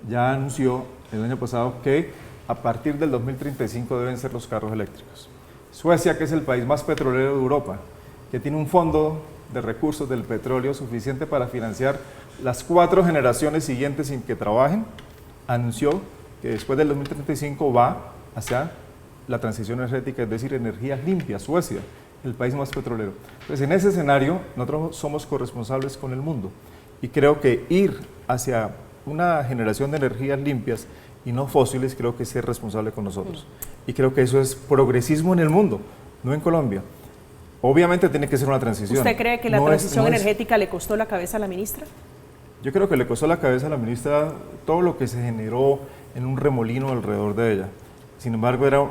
ya anunció el año pasado que a partir del 2035 deben ser los carros eléctricos. Suecia, que es el país más petrolero de Europa, que tiene un fondo de recursos del petróleo suficiente para financiar las 4 generaciones siguientes sin que trabajen, anunció que después del 2035 va hacia la transición energética, es decir, energías limpias. Suecia, el país más petrolero. Entonces, en ese escenario, nosotros somos corresponsables con el mundo. Y creo que ir hacia una generación de energías limpias y no fósiles, creo que es ser responsable con nosotros. Y creo que eso es progresismo en el mundo, no en Colombia. Obviamente tiene que ser una transición. ¿Usted cree que la transición energética le costó la cabeza a la ministra? Yo creo que le costó la cabeza a la ministra todo lo que se generó en un remolino alrededor de ella. Sin embargo, era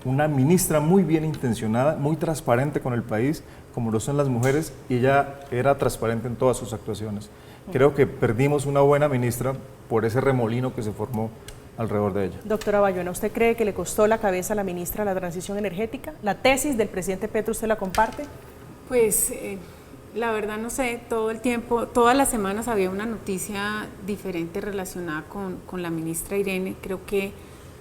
una ministra muy bien intencionada, muy transparente con el país, como lo son las mujeres, y ella era transparente en todas sus actuaciones. Creo que perdimos una buena ministra por ese remolino que se formó alrededor de ella. Doctora Bayona, ¿usted cree que le costó la cabeza a la ministra la transición energética? ¿La tesis del presidente Petro usted la comparte? Pues la verdad no sé, todo el tiempo, todas las semanas había una noticia diferente relacionada con la ministra Irene. Creo que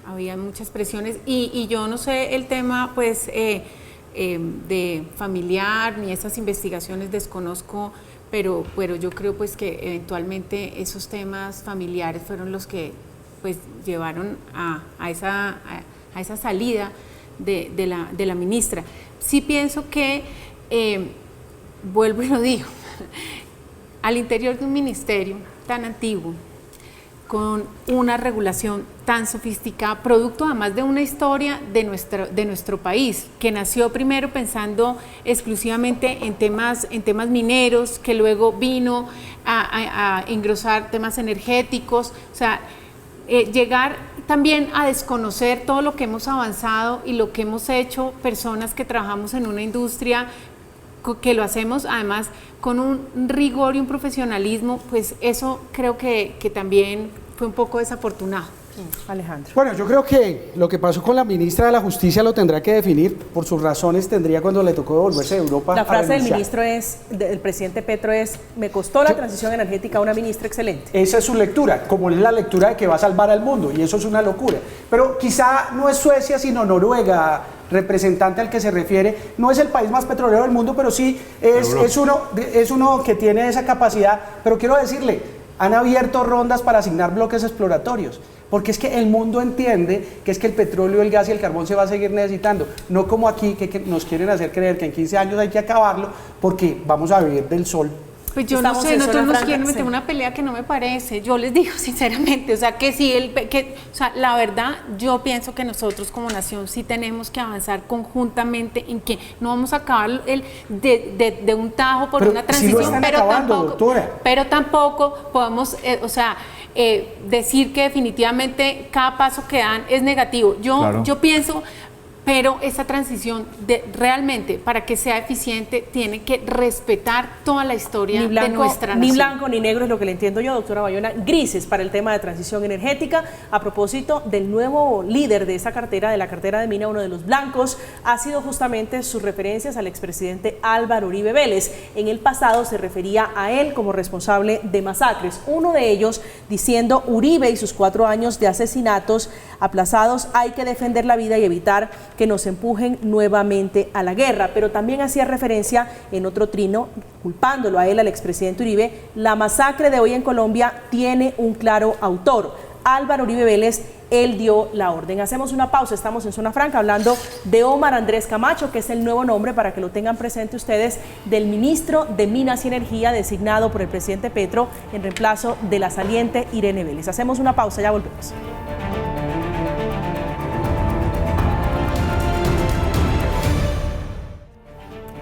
había muchas presiones y yo no sé el tema pues de familiar ni esas investigaciones desconozco, pero yo creo pues que eventualmente esos temas familiares fueron los que pues llevaron a esa salida de la ministra. Sí pienso que vuelvo y lo digo, al interior de un ministerio tan antiguo, con una regulación tan sofisticada, producto además de una historia de nuestro país, que nació primero pensando exclusivamente en temas mineros, que luego vino a engrosar temas energéticos, o sea, llegar también a desconocer todo lo que hemos avanzado y lo que hemos hecho personas que trabajamos en una industria que lo hacemos además con un rigor y un profesionalismo, pues eso creo que también fue un poco desafortunado. Alejandro. Bueno, yo creo que lo que pasó con la ministra de la Justicia lo tendrá que definir, por sus razones tendría cuando le tocó devolverse de Europa. La frase del ministro del presidente Petro es: me costó la transición energética a una ministra excelente. Esa es su lectura, como es la lectura de que va a salvar al mundo, y eso es una locura. Pero quizá no es Suecia, sino Noruega, representante al que se refiere. No es el país más petrolero del mundo, pero sí es uno que tiene esa capacidad. Pero quiero decirle, han abierto rondas para asignar bloques exploratorios, porque es que el mundo entiende que es que el petróleo, el gas y el carbón se va a seguir necesitando, no como aquí que nos quieren hacer creer que en 15 años hay que acabarlo porque vamos a vivir del sol. Pues yo no sé, nosotros nos quieren meter una pelea que no me parece. Yo les digo sinceramente, o sea, que sí, o sea, la verdad, yo pienso que nosotros como nación sí tenemos que avanzar conjuntamente en que no vamos a acabar de un tajo por una transición, si lo están acabando, doctora. Pero tampoco podemos, decir que definitivamente cada paso que dan es negativo. Yo pienso, pero esa transición realmente, para que sea eficiente, tiene que respetar toda la historia de nuestra nación. Ni blanco ni negro es lo que le entiendo yo, doctora Bayona. Grises para el tema de transición energética. A propósito del nuevo líder de esa cartera, de la cartera de Mina, uno de los blancos, ha sido justamente sus referencias al expresidente Álvaro Uribe Vélez. En el pasado se refería a él como responsable de masacres. Uno de ellos diciendo: Uribe y sus 4 años de asesinatos aplazados, hay que defender la vida y evitar que nos empujen nuevamente a la guerra. Pero también hacía referencia en otro trino, culpándolo a él, al expresidente Uribe: la masacre de hoy en Colombia tiene un claro autor, Álvaro Uribe Vélez. Él dio la orden. Hacemos una pausa, estamos en Zona Franca hablando de Omar Andrés Camacho, que es el nuevo nombre, para que lo tengan presente ustedes, del ministro de Minas y Energía designado por el presidente Petro en reemplazo de la saliente Irene Vélez. Hacemos una pausa, ya volvemos.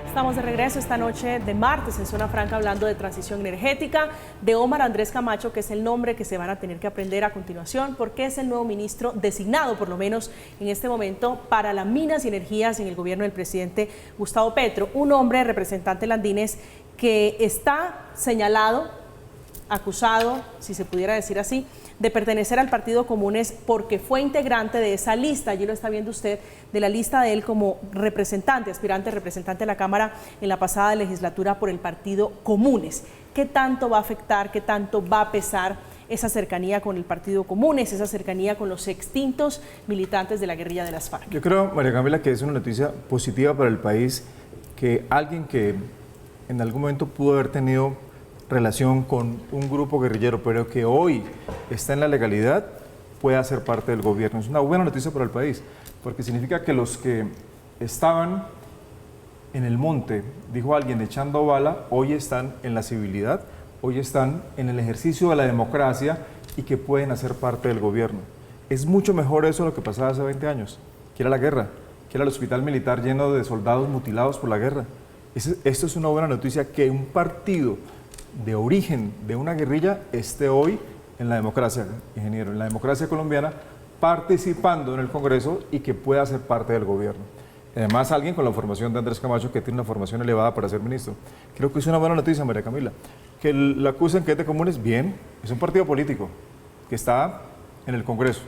Estamos de regreso esta noche de martes en Zona Franca hablando de transición energética, de Omar Andrés Camacho, que es el nombre que se van a tener que aprender a continuación, porque es el nuevo ministro designado, por lo menos en este momento, para las minas y energías en el gobierno del presidente Gustavo Petro. Un hombre, representante Landines, que está señalado, acusado, si se pudiera decir así, de pertenecer al Partido Comunes porque fue integrante de esa lista, allí lo está viendo usted, de la lista de él como representante, aspirante representante de la Cámara en la pasada legislatura por el Partido Comunes. ¿Qué tanto va a afectar, qué tanto va a pesar esa cercanía con el Partido Comunes, esa cercanía con los extintos militantes de la guerrilla de las FARC? Yo creo, María Camila, que es una noticia positiva para el país que alguien que en algún momento pudo haber tenido relación con un grupo guerrillero, pero que hoy está en la legalidad, pueda ser parte del gobierno. Es una buena noticia para el país, porque significa que los que estaban en el monte, dijo alguien, echando bala, hoy están en la civilidad, hoy están en el ejercicio de la democracia y que pueden hacer parte del gobierno. Es mucho mejor eso de lo que pasaba hace 20 años, que era la guerra, que era el hospital militar lleno de soldados mutilados por la guerra. Esto es una buena noticia, que un partido de origen de una guerrilla esté hoy en la democracia, ingeniero, en la democracia colombiana, participando en el Congreso y que pueda ser parte del gobierno. Además, alguien con la formación de Andrés Camacho, que tiene una formación elevada para ser ministro. Creo que es una buena noticia, María Camila. Que la acusen que es de Comunes, bien, es un partido político que está en el Congreso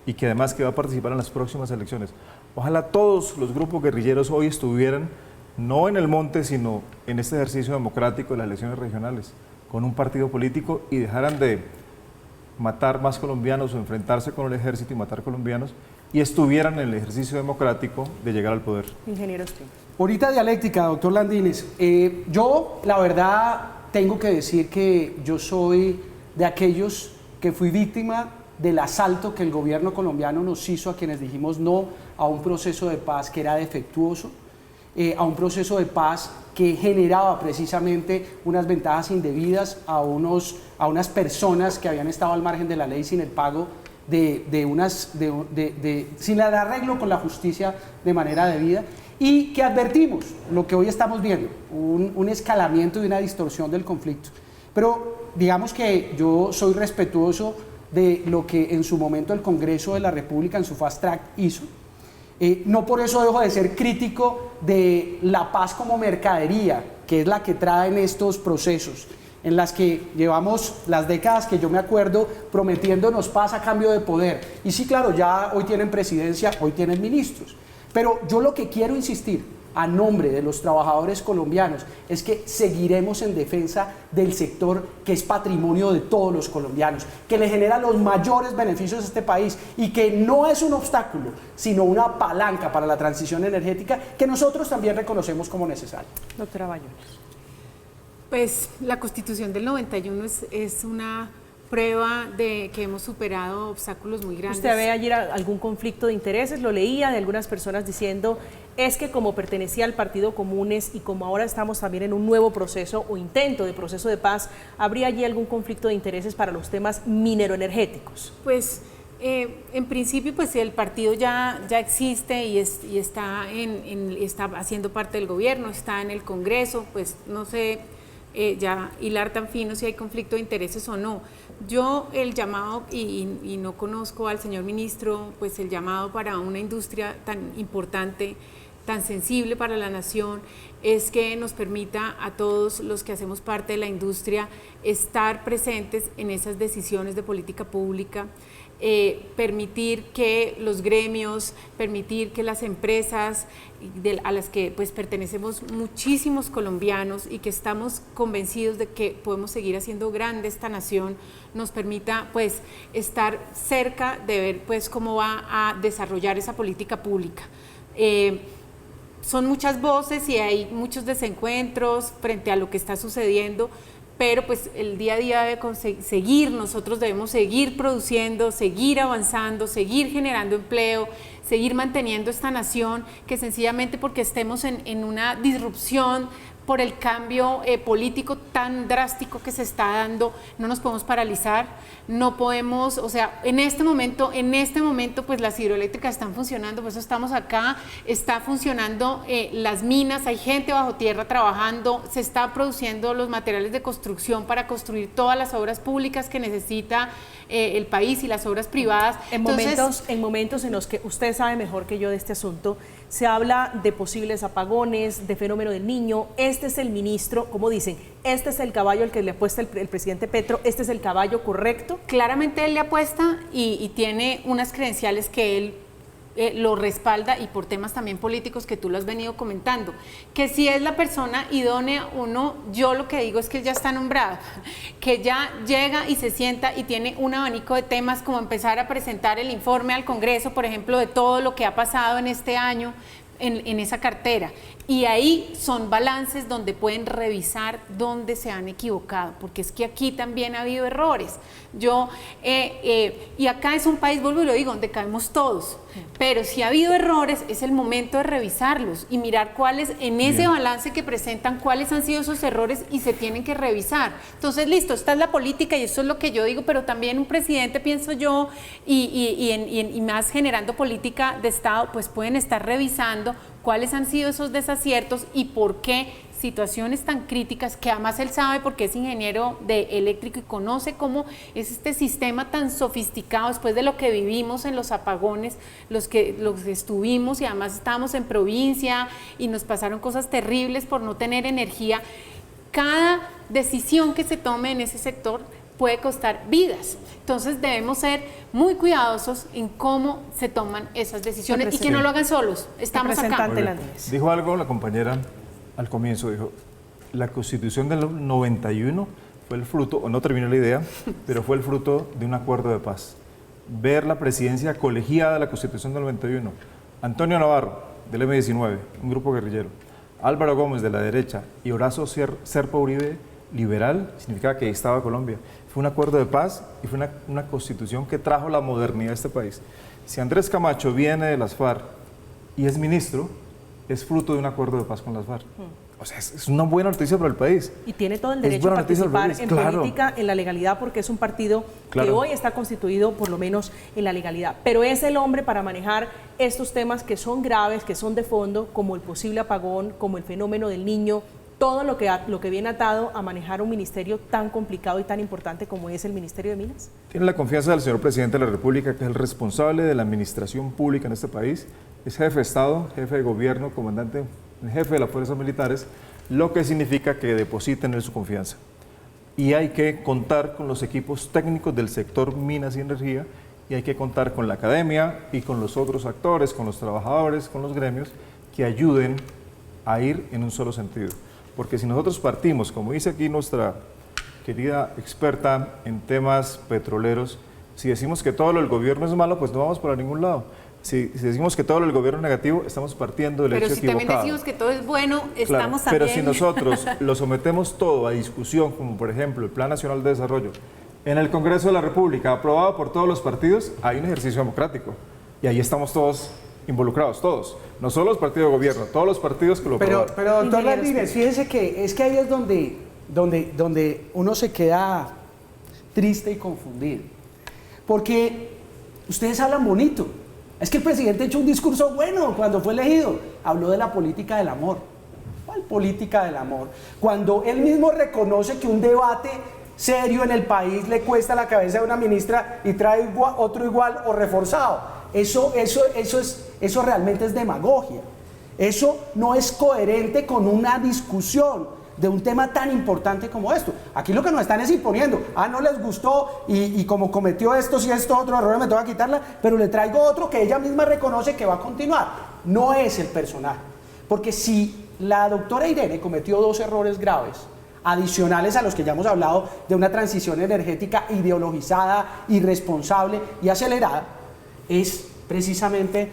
y que además que va a participar en las próximas elecciones. Ojalá todos los grupos guerrilleros hoy estuvieran no en el monte, sino en este ejercicio democrático de las elecciones regionales, con un partido político, y dejaran de matar más colombianos o enfrentarse con el ejército y matar colombianos, y estuvieran en el ejercicio democrático de llegar al poder. Ingeniero Espín. Ahorita dialéctica, doctor Landines. Yo, la verdad, tengo que decir que yo soy de aquellos que fui víctima del asalto que el gobierno colombiano nos hizo a quienes dijimos no a un proceso de paz que era defectuoso, a un proceso de paz que generaba precisamente unas ventajas indebidas a unas personas que habían estado al margen de la ley sin el pago sin el arreglo con la justicia de manera debida, y que advertimos lo que hoy estamos viendo, un escalamiento y una distorsión del conflicto. Pero digamos que yo soy respetuoso de lo que en su momento el Congreso de la República en su fast track hizo. No por eso dejo de ser crítico de la paz como mercadería, que es la que traen estos procesos. en las que llevamos las décadas que yo me acuerdo prometiéndonos paz a cambio de poder. Y sí, claro, ya hoy tienen presidencia, hoy tienen ministros. Pero yo lo que quiero insistir a nombre de los trabajadores colombianos es que seguiremos en defensa del sector que es patrimonio de todos los colombianos, que le genera los mayores beneficios a este país y que no es un obstáculo, sino una palanca para la transición energética que nosotros también reconocemos como necesaria. Doctora Bayona. Pues la Constitución del 91 es una prueba de que hemos superado obstáculos muy grandes. ¿Usted ve ayer algún conflicto de intereses? Lo leía de algunas personas diciendo, es que como pertenecía al Partido Comunes y como ahora estamos también en un nuevo proceso o intento de proceso de paz, ¿habría allí algún conflicto de intereses para los temas mineroenergéticos? Pues en principio pues el partido ya existe y está haciendo parte del gobierno, está en el Congreso, pues no sé ya hilar tan fino si hay conflicto de intereses o no. Yo el llamado, y no conozco al señor ministro, pues el llamado para una industria tan importante, tan sensible para la nación, es que nos permita a todos los que hacemos parte de la industria estar presentes en esas decisiones de política pública, permitir que los gremios, permitir que las empresas a las que pues pertenecemos muchísimos colombianos y que estamos convencidos de que podemos seguir haciendo grande esta nación, nos permita pues estar cerca de ver pues cómo va a desarrollar esa política pública. Son muchas voces y hay muchos desencuentros frente a lo que está sucediendo, pero pues el día a día debe seguir, nosotros debemos seguir produciendo, seguir avanzando, seguir generando empleo, seguir manteniendo esta nación, que sencillamente porque estemos en una disrupción por el cambio político tan drástico que se está dando, no nos podemos paralizar, no podemos, o sea, en este momento pues las hidroeléctricas están funcionando, por eso estamos acá, está funcionando las minas, hay gente bajo tierra trabajando, se está produciendo los materiales de construcción para construir todas las obras públicas que necesita el país y las obras privadas. En momentos en los que usted sabe mejor que yo de este asunto, se habla de posibles apagones, de fenómeno del Niño. Este es el ministro, como dicen, este es el caballo al que le apuesta el presidente Petro, este es el caballo correcto. Claramente él le apuesta y tiene unas credenciales que él lo respalda, y por temas también políticos que tú lo has venido comentando, que si es la persona idónea o no, yo lo que digo es que él ya está nombrado, que ya llega y se sienta y tiene un abanico de temas, como empezar a presentar el informe al Congreso, por ejemplo, de todo lo que ha pasado en este año en esa cartera, y ahí son balances donde pueden revisar dónde se han equivocado, porque es que aquí también ha habido errores. Y acá es un país, vuelvo y lo digo, donde caemos todos, pero si ha habido errores, es el momento de revisarlos y mirar cuáles, en ese balance que presentan, cuáles han sido esos errores y se tienen que revisar. Entonces, listo, esta es la política y eso es lo que yo digo, pero también un presidente, pienso yo, y más generando política de Estado, pues pueden estar revisando cuáles han sido esos desaciertos y por qué situaciones tan críticas, que además él sabe porque es ingeniero eléctrico y conoce cómo es este sistema tan sofisticado después de lo que vivimos en los apagones, los que estuvimos, y además estábamos en provincia y nos pasaron cosas terribles por no tener energía. Cada decisión que se tome en ese sector puede costar vidas. Entonces debemos ser muy cuidadosos en cómo se toman esas decisiones y que no lo hagan solos. Estamos acá. Dijo algo la compañera al comienzo, dijo, la Constitución del 91 fue el fruto, o no terminó la idea, pero fue el fruto de un acuerdo de paz. Ver la presidencia colegiada de la Constitución del 91, Antonio Navarro, del M-19, un grupo guerrillero, Álvaro Gómez, de la derecha, y Horacio Serpa Uribe, liberal, significaba que ahí estaba Colombia. Fue un acuerdo de paz y fue una constitución que trajo la modernidad a este país. Si Andrés Camacho viene de las FARC y es ministro, es fruto de un acuerdo de paz con las FARC. O sea, es una buena noticia para el país. Y tiene todo el derecho a participar en política, en la legalidad, porque es un partido que hoy está constituido por lo menos en la legalidad. Pero es el hombre para manejar estos temas que son graves, que son de fondo, como el posible apagón, como el fenómeno del Niño, todo lo que viene atado a manejar un ministerio tan complicado y tan importante como es el Ministerio de Minas. Tiene la confianza del señor presidente de la República, que es el responsable de la administración pública en este país, es jefe de Estado, jefe de gobierno, comandante, jefe de las fuerzas militares, lo que significa que depositen en él su confianza. y hay que contar con los equipos técnicos del sector minas y energía, y hay que contar con la academia y con los otros actores, con los trabajadores, con los gremios, que ayuden a ir en un solo sentido. Porque si nosotros partimos, como dice aquí nuestra querida experta en temas petroleros, si decimos que todo lo del gobierno es malo, pues no vamos para ningún lado. Si decimos que todo lo del gobierno es negativo, estamos partiendo del hecho equivocado. Pero si también decimos que todo es bueno, estamos claro, pero también... si nosotros lo sometemos todo a discusión, como por ejemplo el Plan Nacional de Desarrollo, en el Congreso de la República, aprobado por todos los partidos, hay un ejercicio democrático. Y ahí estamos todos involucrados, todos. No solo los partidos de gobierno, todos los partidos que lo aprobaron. Pero doctor Landines, fíjese que es que ahí es donde uno se queda triste y confundido. Porque ustedes hablan bonito. Es que el presidente ha hecho un discurso bueno cuando fue elegido. Habló de la política del amor. ¿Cuál política del amor? Cuando él mismo reconoce que un debate serio en el país le cuesta la cabeza de una ministra y trae otro igual o reforzado. Eso realmente es demagogia. Eso no es coherente con una discusión de un tema tan importante como esto. Aquí lo que nos están es imponiendo, no les gustó y como cometió esto, si esto otro error me toca quitarla, pero le traigo otro que ella misma reconoce que va a continuar. No es el personaje, porque si la doctora Irene cometió 2 errores graves, adicionales a los que ya hemos hablado de una transición energética ideologizada, irresponsable y acelerada, es precisamente,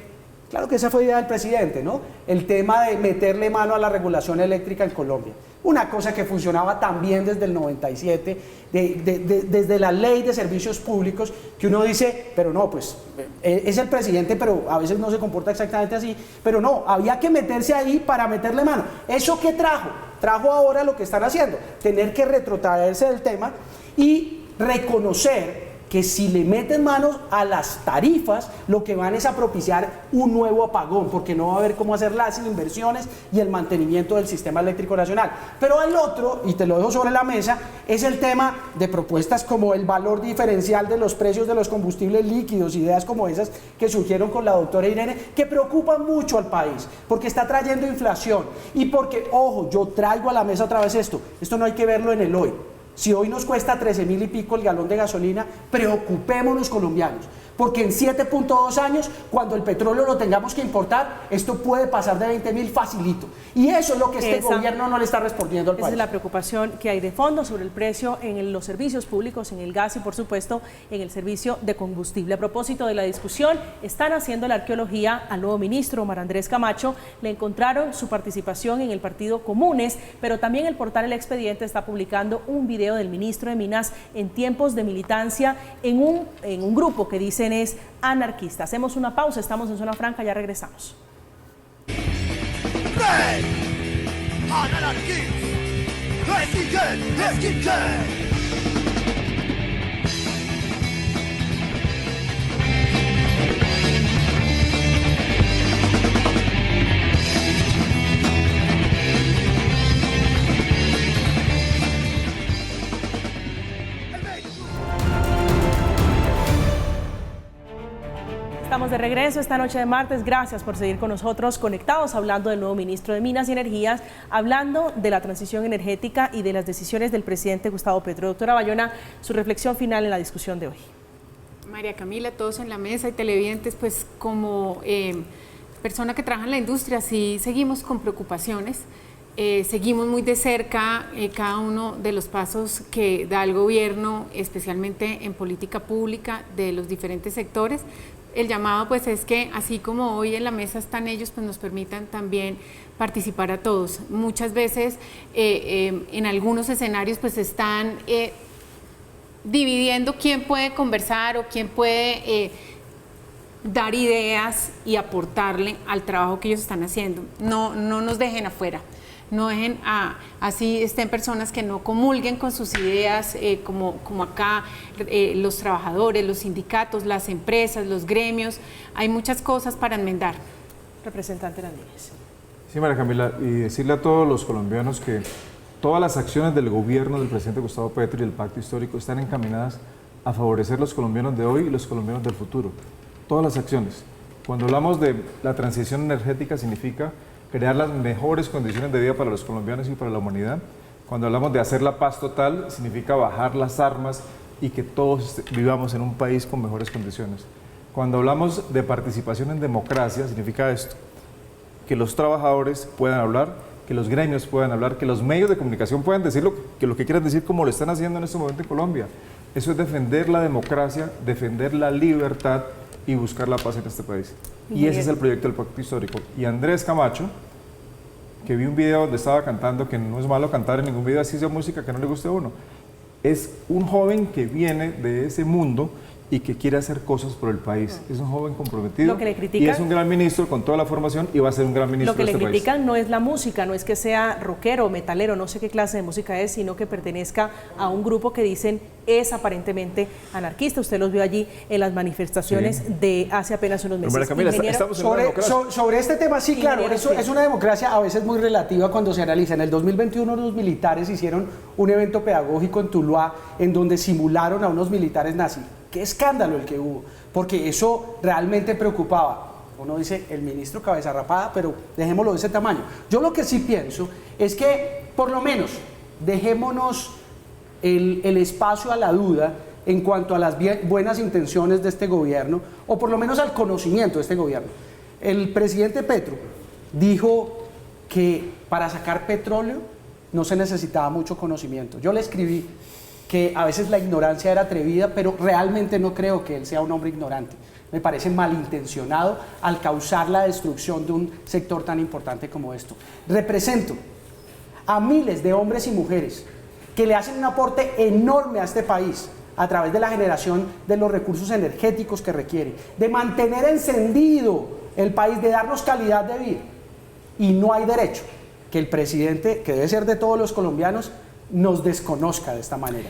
claro que esa fue idea del presidente, ¿no? El tema de meterle mano a la regulación eléctrica en Colombia. Una cosa que funcionaba también desde el 97, desde la ley de servicios públicos, que uno dice, pero no, pues es el presidente, pero a veces no se comporta exactamente así, pero no, había que meterse ahí para meterle mano. ¿Eso qué trajo? Trajo ahora lo que están haciendo, tener que retrotraerse del tema y reconocer que si le meten manos a las tarifas, lo que van es a propiciar un nuevo apagón, porque no va a haber cómo hacer las inversiones y el mantenimiento del sistema eléctrico nacional. Pero el otro, y te lo dejo sobre la mesa, es el tema de propuestas como el valor diferencial de los precios de los combustibles líquidos, ideas como esas que surgieron con la doctora Irene, que preocupan mucho al país, porque está trayendo inflación y porque, ojo, yo traigo a la mesa otra vez esto no hay que verlo en el hoy. Si hoy nos cuesta 13.000 y pico el galón de gasolina, preocupémonos colombianos, porque en 7.2 años, cuando el petróleo lo tengamos que importar, esto puede pasar de 20.000 facilito. Y eso es lo que este gobierno no le está respondiendo al país. Esa es la preocupación que hay de fondo sobre el precio en los servicios públicos, en el gas y por supuesto en el servicio de combustible. A propósito de la discusión, están haciendo la arqueología al nuevo ministro Omar Andrés Camacho. Le encontraron su participación en el partido Comunes, pero también el portal El Expediente está publicando un video del ministro de Minas en tiempos de militancia en un grupo que dicen es anarquista. Hacemos una pausa, estamos en Zona Franca, ya regresamos. Estamos de regreso esta noche de martes. Gracias por seguir con nosotros conectados, hablando del nuevo ministro de Minas y Energías, hablando de la transición energética y de las decisiones del presidente Gustavo Petro. Doctora Bayona, su reflexión final en la discusión de hoy. María Camila, todos en la mesa y televidentes, pues como persona que trabaja en la industria, sí seguimos con preocupaciones. Seguimos muy de cerca cada uno de los pasos que da el gobierno, especialmente en política pública de los diferentes sectores. El llamado pues es que así como hoy en la mesa están ellos, pues nos permitan también participar a todos. Muchas veces en algunos escenarios pues están dividiendo quién puede conversar o quién puede dar ideas y aportarle al trabajo que ellos están haciendo. No nos dejen afuera. No dejen así estén personas que no comulguen con sus ideas, como acá los trabajadores, los sindicatos, las empresas, los gremios. Hay muchas cosas para enmendar. Representante Landines. Sí, María Camila, y decirle a todos los colombianos que todas las acciones del gobierno del presidente Gustavo Petro y del Pacto Histórico están encaminadas a favorecer los colombianos de hoy y los colombianos del futuro. Todas las acciones. Cuando hablamos de la transición energética significa crear las mejores condiciones de vida para los colombianos y para la humanidad, Cuando hablamos de hacer la paz total, significa bajar las armas y que todos vivamos en un país con mejores condiciones. Cuando hablamos de participación en democracia, significa esto, que los trabajadores puedan hablar, que los gremios puedan hablar, que los medios de comunicación puedan decir lo que quieran decir, como lo están haciendo en este momento en Colombia. Eso es defender la democracia, defender la libertad y buscar la paz en este país. Y ese es el proyecto del Pacto Histórico. Y Andrés Camacho, que vi un video donde estaba cantando, que no es malo cantar en ningún video, así sea música que no le guste a uno, es un joven que viene de ese mundo y que quiere hacer cosas por el país. Es un joven comprometido Lo que le critican, y es un gran ministro con toda la formación y va a ser un gran ministro de este país. Lo que le critican no es la música, no es que sea rockero o metalero, no sé qué clase de música es, sino que pertenezca a un grupo que dicen es aparentemente anarquista. Usted los vio allí en las manifestaciones de hace apenas unos meses. Camila, estamos en una democracia. Sobre este tema, sí, claro, eso es una democracia a veces muy relativa cuando se analiza. En el 2021 los militares hicieron un evento pedagógico en Tuluá en donde simularon a unos militares nazis. Qué escándalo el que hubo, porque eso realmente preocupaba. Uno dice, el ministro cabeza rapada, pero dejémoslo de ese tamaño. Yo lo que sí pienso es que, por lo menos, dejémonos el espacio a la duda en cuanto a las buenas intenciones de este gobierno, o por lo menos al conocimiento de este gobierno. El presidente Petro dijo que para sacar petróleo no se necesitaba mucho conocimiento. Yo le escribí que a veces la ignorancia era atrevida, pero realmente no creo que él sea un hombre ignorante. Me parece malintencionado al causar la destrucción de un sector tan importante como esto. Represento a miles de hombres y mujeres que le hacen un aporte enorme a este país a través de la generación de los recursos energéticos que requiere, de mantener encendido el país, de darnos calidad de vida. Y no hay derecho que el presidente, que debe ser de todos los colombianos, nos desconozca de esta manera.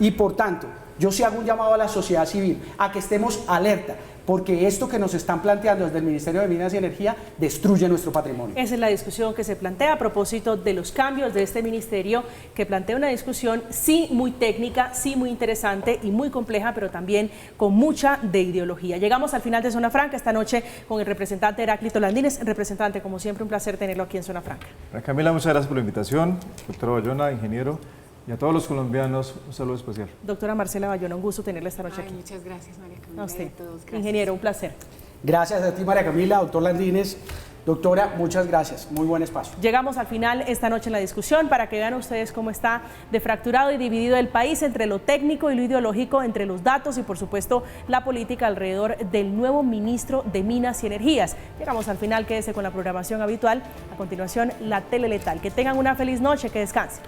Y por tanto, yo sí hago un llamado a la sociedad civil a que estemos alerta, porque esto que nos están planteando desde el Ministerio de Minas y Energía destruye nuestro patrimonio. Esa es la discusión que se plantea a propósito de los cambios de este ministerio, que plantea una discusión sí muy técnica, sí muy interesante y muy compleja, pero también con mucha de ideología. Llegamos al final de Zona Franca esta noche con el representante Heráclito Landines. Representante, como siempre, un placer tenerlo aquí en Zona Franca. Camila, muchas gracias por la invitación. Doctora Bayona, ingeniero. Y a todos los colombianos, un saludo especial. Doctora Marcela Bayona, un gusto tenerla esta noche aquí. Muchas gracias, María Camila. A usted. Gracias. Ingeniero, un placer. Gracias a ti, María Camila, doctor Landines. Doctora, muchas gracias. Muy buen espacio. Llegamos al final esta noche en la discusión para que vean ustedes cómo está de fracturado y dividido el país entre lo técnico y lo ideológico, entre los datos y, por supuesto, la política alrededor del nuevo ministro de Minas y Energías. Llegamos al final, quédese con la programación habitual. A continuación, la tele letal. Que tengan una feliz noche, que descansen.